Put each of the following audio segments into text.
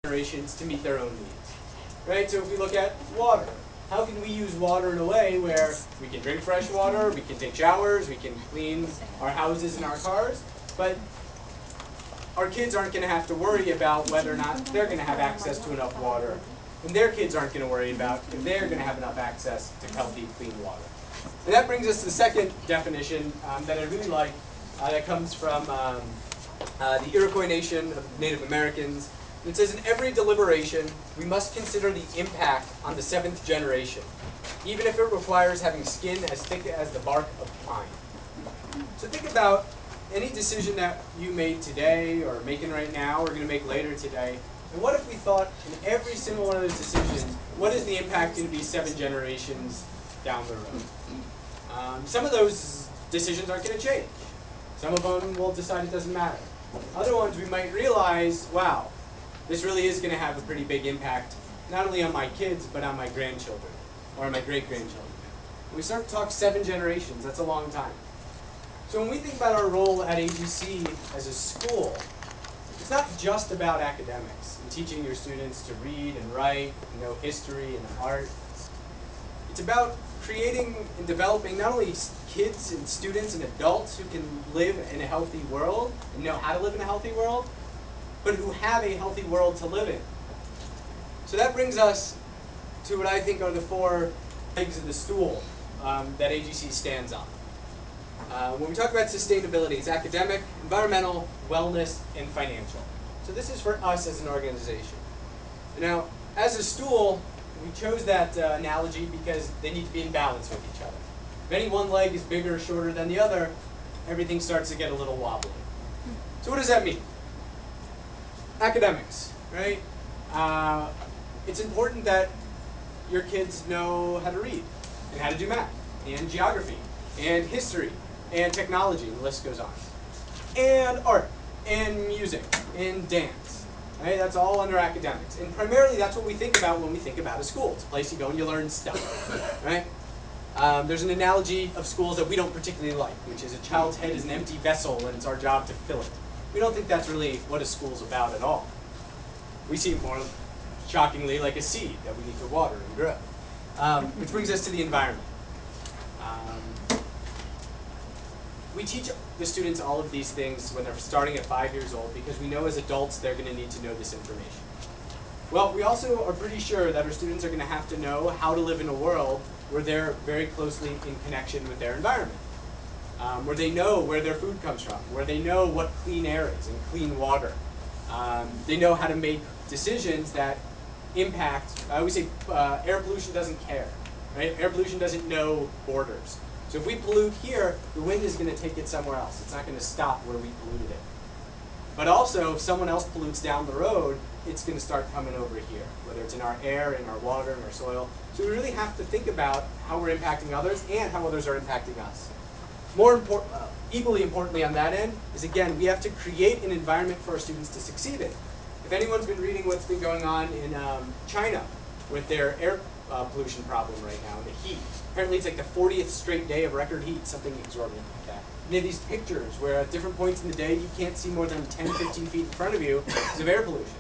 generations to meet their own needs. Right? So if we look at water, how can we use water in a way where we can drink fresh water, we can take showers, we can clean our houses and our cars, but our kids aren't going to have to worry about whether or not they're going to have access to enough water, and their kids aren't going to worry about if they're going to have enough access to healthy, clean water. And that brings us to the second definition that I really like, that comes from the Iroquois Nation of Native Americans. It says, in every deliberation, we must consider the impact on the 7th generation, even if it requires having skin as thick as the bark of pine. So think about any decision that you made today, or making right now, or going to make later today, and what if we thought in every single one of those decisions, what is the impact going to be 7 generations down the road? Some of those decisions aren't going to change. Some of them will decide it doesn't matter. Other ones we might realize, wow, this really is going to have a pretty big impact, not only on my kids, but on my grandchildren, or my great-grandchildren. When we start to talk 7 generations, that's a long time. So when we think about our role at AGC as a school, it's not just about academics and teaching your students to read and write, and know history and art. It's about creating and developing not only kids and students and adults who can live in a healthy world and know how to live in a healthy world, but who have a healthy world to live in. So that brings us to what I think are the 4 legs of the stool that AGC stands on. When we talk about sustainability, it's academic, environmental, wellness, and financial. So this is for us as an organization. Now, as a stool, we chose that analogy because they need to be in balance with each other. If any one leg is bigger or shorter than the other, everything starts to get a little wobbly. So what does that mean? Academics, right? It's important that your kids know how to read, and how to do math, and geography, and history, and technology, and the list goes on. And art, and music, and dance. Right? That's all under academics. And primarily that's what we think about when we think about a school. It's a place you go and you learn stuff. Right? There's an analogy of schools that we don't particularly like, which is a child's head is an empty vessel and it's our job to fill it. We don't think that's really what a school's about at all. We see it more, shockingly, like a seed that we need to water and grow. Which brings us to the environment. We teach the students all of these things when they're starting at 5 years old because we know as adults they're going to need to know this information. Well, we also are pretty sure that our students are going to have to know how to live in a world where they're very closely in connection with their environment. Where they know where their food comes from, where they know what clean air is and clean water. They know how to make decisions that impact, I always say air pollution doesn't care, right? Air pollution doesn't know borders. So if we pollute here, the wind is going to take it somewhere else. It's not going to stop where we polluted it. But also, if someone else pollutes down the road, it's going to start coming over here, whether it's in our air, in our water, in our soil. So we really have to think about how we're impacting others and how others are impacting us. Equally importantly on that end is, again, we have to create an environment for our students to succeed in. If anyone's been reading what's been going on in China with their air pollution problem right now, and the heat. Apparently it's like the 40th straight day of record heat, something exorbitant like that. And they have these pictures where at different points in the day you can't see more than 10, 15 feet in front of you because of air pollution.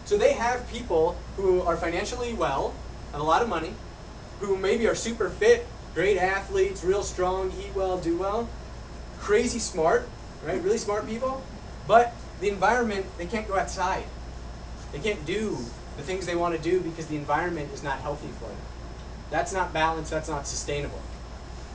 So they have people who are financially well, have a lot of money, who maybe are super fit, great athletes, real strong, eat well, do well, crazy smart, right? Really smart people, but the environment, they can't go outside. They can't do the things they want to do because the environment is not healthy for them. That's not balanced, that's not sustainable.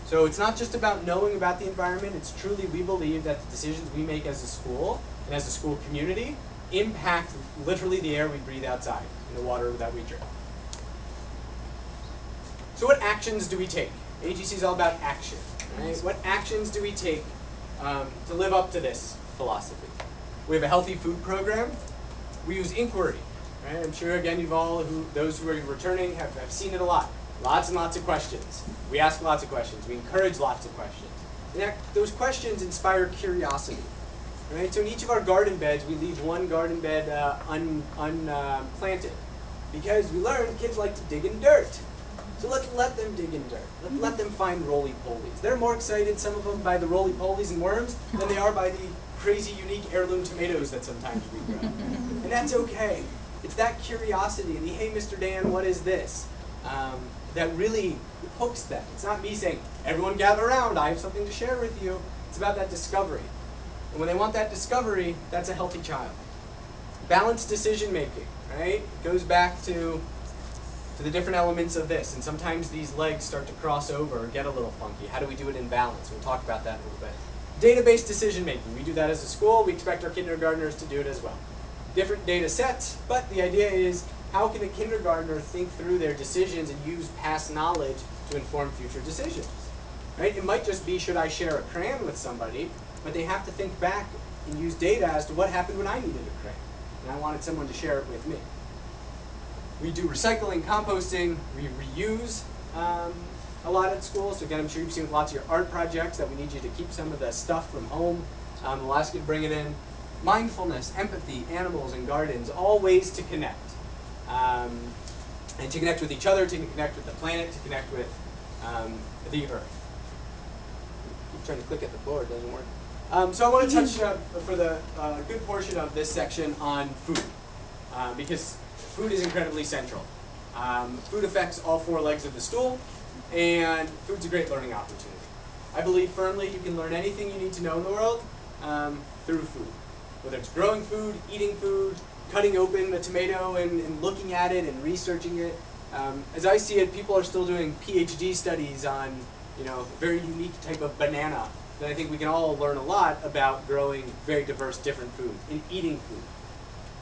So it's not just about knowing about the environment, it's truly, we believe that the decisions we make as a school and as a school community impact literally the air we breathe outside and the water that we drink. So what actions do we take? AGC is all about action, right? What actions do we take to live up to this philosophy? We have a healthy food program. We use inquiry. Right? I'm sure, again, you've all, those who are returning, have seen it a lot. Lots and lots of questions. We ask lots of questions. We encourage lots of questions. And those questions inspire curiosity. Right? So in each of our garden beds, we leave one garden bed unplanted. Because we learned kids like to dig in dirt. So let's let them dig in dirt. Let them find roly-polies. They're more excited, some of them, by the roly-polies and worms than they are by the crazy, unique heirloom tomatoes that sometimes we grow. And that's okay. It's that curiosity and the, hey, Mr. Dan, what is this? That really hooks them. It's not me saying, everyone gather around, I have something to share with you. It's about that discovery. And when they want that discovery, that's a healthy child. Balanced decision making, right? It goes back to the different elements of this. And sometimes these legs start to cross over or get a little funky. How do we do it in balance? We'll talk about that in a little bit. Data-based decision making. We do that as a school. We expect our kindergartners to do it as well. Different data sets, but the idea is, how can a kindergartner think through their decisions and use past knowledge to inform future decisions? Right? It might just be, should I share a crayon with somebody, but they have to think back and use data as to what happened when I needed a crayon, and I wanted someone to share it with me. We do recycling, composting, we reuse a lot at school. So again, I'm sure you've seen with lots of your art projects that we need you to keep some of the stuff from home. We'll ask you to bring it in. Mindfulness, empathy, animals, and gardens, all ways to connect. And to connect with each other, to connect with the planet, to connect with the earth. Keep trying to click at the board, doesn't work. So I want to touch for the good portion of this section on food, because food is incredibly central. Food affects all four legs of the stool, and food's a great learning opportunity. I believe firmly you can learn anything you need to know in the world through food. Whether it's growing food, eating food, cutting open a tomato and looking at it and researching it. As I see it, people are still doing PhD studies on, a very unique type of banana. That I think we can all learn a lot about growing very diverse, different foods and eating food.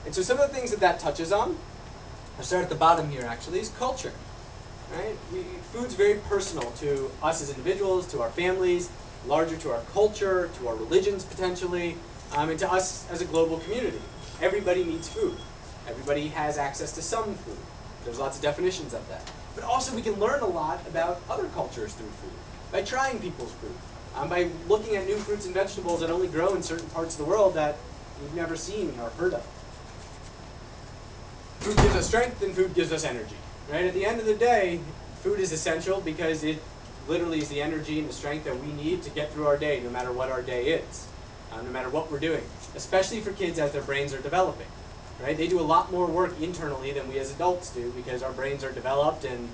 And so some of the things that touches on, I'll start at the bottom here actually, is culture. Right? Food's very personal to us as individuals, to our families, larger to our culture, to our religions potentially, and to us as a global community. Everybody needs food. Everybody has access to some food. There's lots of definitions of that. But also we can learn a lot about other cultures through food, by trying people's food, by looking at new fruits and vegetables that only grow in certain parts of the world that we've never seen or heard of. Food gives us strength and food gives us energy. Right? At the end of the day, food is essential because it literally is the energy and the strength that we need to get through our day, no matter what our day is, no matter what we're doing, especially for kids as their brains are developing. Right? They do a lot more work internally than we as adults do because our brains are developed and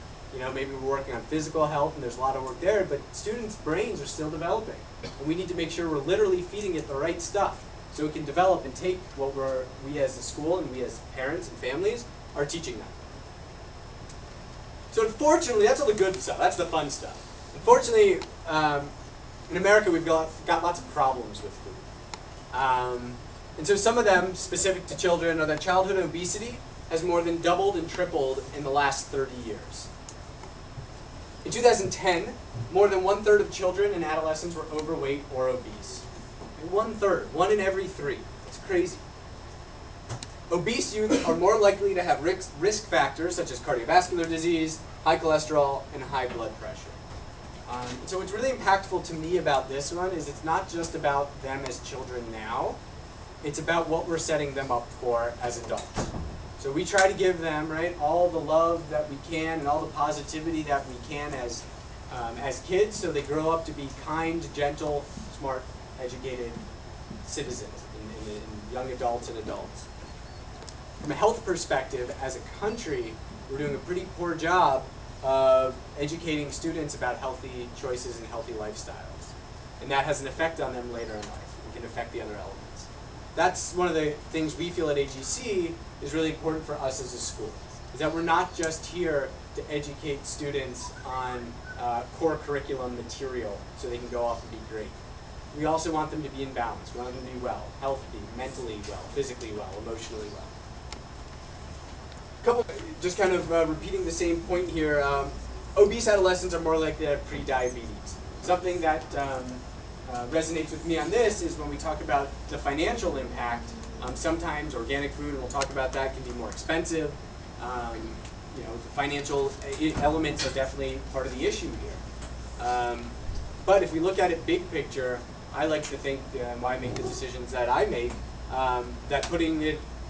maybe we're working on physical health and there's a lot of work there, but students' brains are still developing. And we need to make sure we're literally feeding it the right stuff so it can develop and take what we as a school and we as parents and families are teaching them. So unfortunately, that's all the good stuff. That's the fun stuff. Unfortunately, in America, we've got lots of problems with food. And so some of them, specific to children, are that childhood obesity has more than doubled and tripled in the last 30 years. In 2010, more than 1/3 of children and adolescents were overweight or obese. 1/3, 1 in every 3. It's crazy. Obese youth are more likely to have risk factors such as cardiovascular disease, high cholesterol, and high blood pressure. So what's really impactful to me about this one is it's not just about them as children now, it's about what we're setting them up for as adults. So we try to give them, right, all the love that we can and all the positivity that we can as kids so they grow up to be kind, gentle, smart, educated citizens and young adults and adults. From a health perspective, as a country, we're doing a pretty poor job of educating students about healthy choices and healthy lifestyles. And that has an effect on them later in life. It can affect the other elements. That's one of the things we feel at AGC is really important for us as a school, is that we're not just here to educate students on core curriculum material so they can go off and be great. We also want them to be in balance. We want them to be well, healthy, mentally well, physically well, emotionally well. Just kind of repeating the same point here, obese adolescents are more likely to have pre-diabetes. Something that resonates with me on this is when we talk about the financial impact, sometimes organic food, and we'll talk about that, can be more expensive. The financial elements are definitely part of the issue here. But if we look at it big picture, I like to think, why I make the decisions that I make, that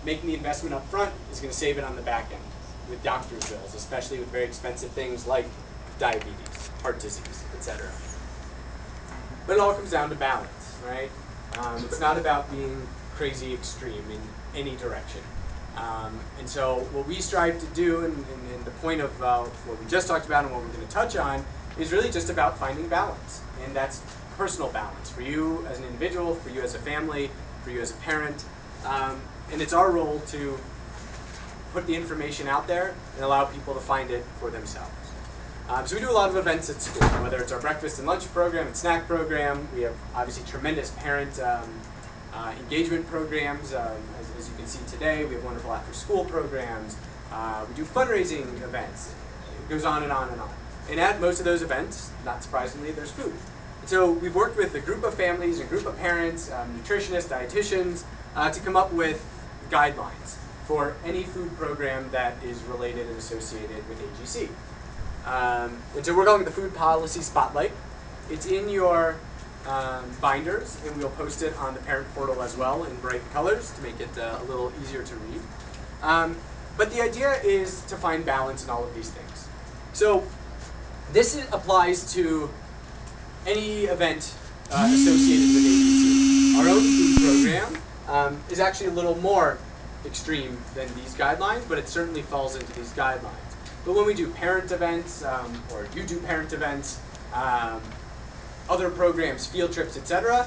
making the investment up front is going to save it on the back end with doctor's bills, especially with very expensive things like diabetes, heart disease, etc. But it all comes down to balance, right? It's not about being crazy extreme in any direction. And so what we strive to do, and the point of what we just talked about and what we're going to touch on, is really just about finding balance. And that's personal balance for you as an individual, for you as a family, for you as a parent. And it's our role to put the information out there and allow people to find it for themselves. So we do a lot of events at school, whether it's our breakfast and lunch program and snack program. We have obviously tremendous parent engagement programs. As you can see today, we have wonderful after-school programs. We do fundraising events. It goes on and on and on. And at most of those events, not surprisingly, there's food. And so we've worked with a group of families, a group of parents, nutritionists, dietitians, to come up with guidelines for any food program that is related and associated with AGC. And so we're calling it the Food Policy Spotlight. It's in your binders, and we'll post it on the parent portal as well in bright colors to make it a little easier to read. But the idea is to find balance in all of these things. So this applies to any event associated with AGC. Our own food program is actually a little more extreme than these guidelines, but it certainly falls into these guidelines. But when we do parent events, or you do parent events, other programs, field trips, etc.,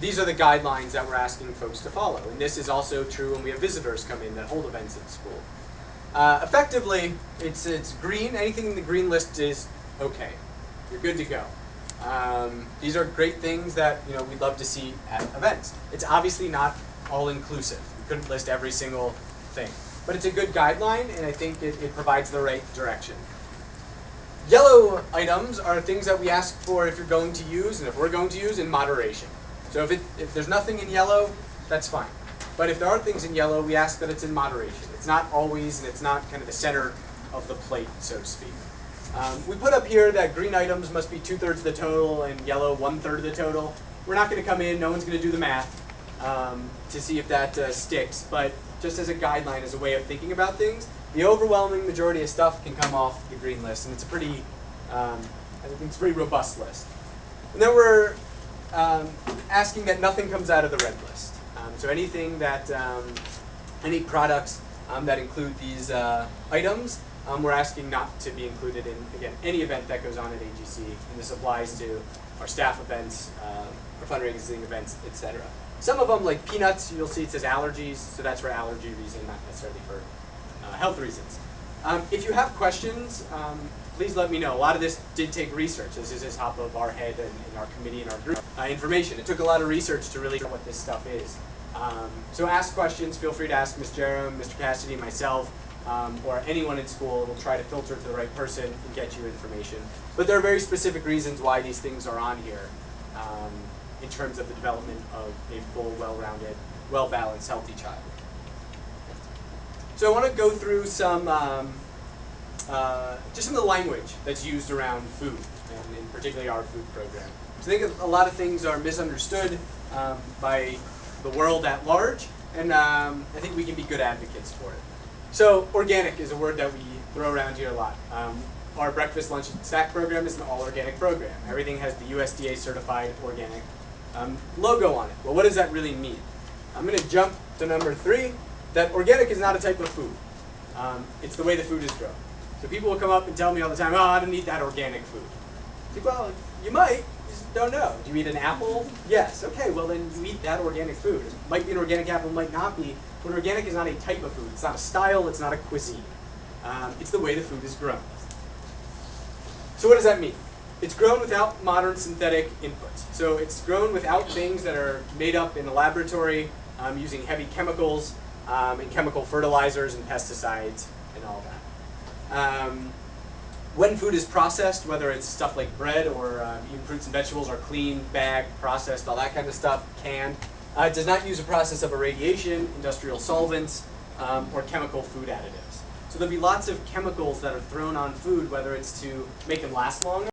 these are the guidelines that we're asking folks to follow. And this is also true when we have visitors come in that hold events at school. Effectively, it's green. Anything in the green list is okay. You're good to go. These are great things that we'd love to see at events. It's obviously not all-inclusive. We couldn't list every single thing. But it's a good guideline, and I think it provides the right direction. Yellow items are things that we ask for if you're going to use, and if we're going to use, in moderation. So if there's nothing in yellow, that's fine. But if there are things in yellow, we ask that it's in moderation. It's not always, and it's not kind of the center of the plate, so to speak. We put up here that green items must be 2/3 of the total, and yellow 1/3 of the total. We're not going to come in, no one's going to do the math to see if that sticks, but just as a guideline, as a way of thinking about things, the overwhelming majority of stuff can come off the green list, and it's a pretty, I think it's a pretty robust list. And then we're asking that nothing comes out of the red list. So anything that, any products that include these items, we're asking not to be included in, again, any event that goes on at AGC, and this applies to our staff events, our fundraising events, etc. Some of them, like peanuts, you'll see it says allergies, so that's for allergy reason, not necessarily for health reasons. If you have questions, please let me know. A lot of this did take research. This is just top of our head and in our committee and our group information. It took a lot of research to really know what this stuff is. So ask questions. Feel free to ask Ms. Jerem, Mr. Cassidy, myself, or anyone in school. We'll try to filter to the right person and get you information. But there are very specific reasons why these things are on here in terms of the development of a full, well-rounded, well-balanced, healthy child. So I want to go through some, just some of the language that's used around food, and in particularly our food program. So I think a lot of things are misunderstood by the world at large, and I think we can be good advocates for it. So organic is a word that we throw around here a lot. Our breakfast, lunch, and snack program is an all-organic program. Everything has the USDA certified organic logo on it. Well, what does that really mean? I'm going to jump to number 3, that organic is not a type of food. It's the way the food is grown. So people will come up and tell me all the time, oh, I don't eat that organic food. I think, well, you might, you just don't know. Do you eat an apple? Yes. Okay, well then you eat that organic food. It might be an organic apple, might not be, but organic is not a type of food. It's not a style, it's not a cuisine. It's the way the food is grown. So what does that mean? It's grown without modern synthetic inputs. So it's grown without things that are made up in a laboratory using heavy chemicals and chemical fertilizers and pesticides and all that. When food is processed, whether it's stuff like bread or even fruits and vegetables are cleaned, bagged, processed, all that kind of stuff, canned, it does not use a process of irradiation, industrial solvents, or chemical food additives. So there'll be lots of chemicals that are thrown on food, whether it's to make them last longer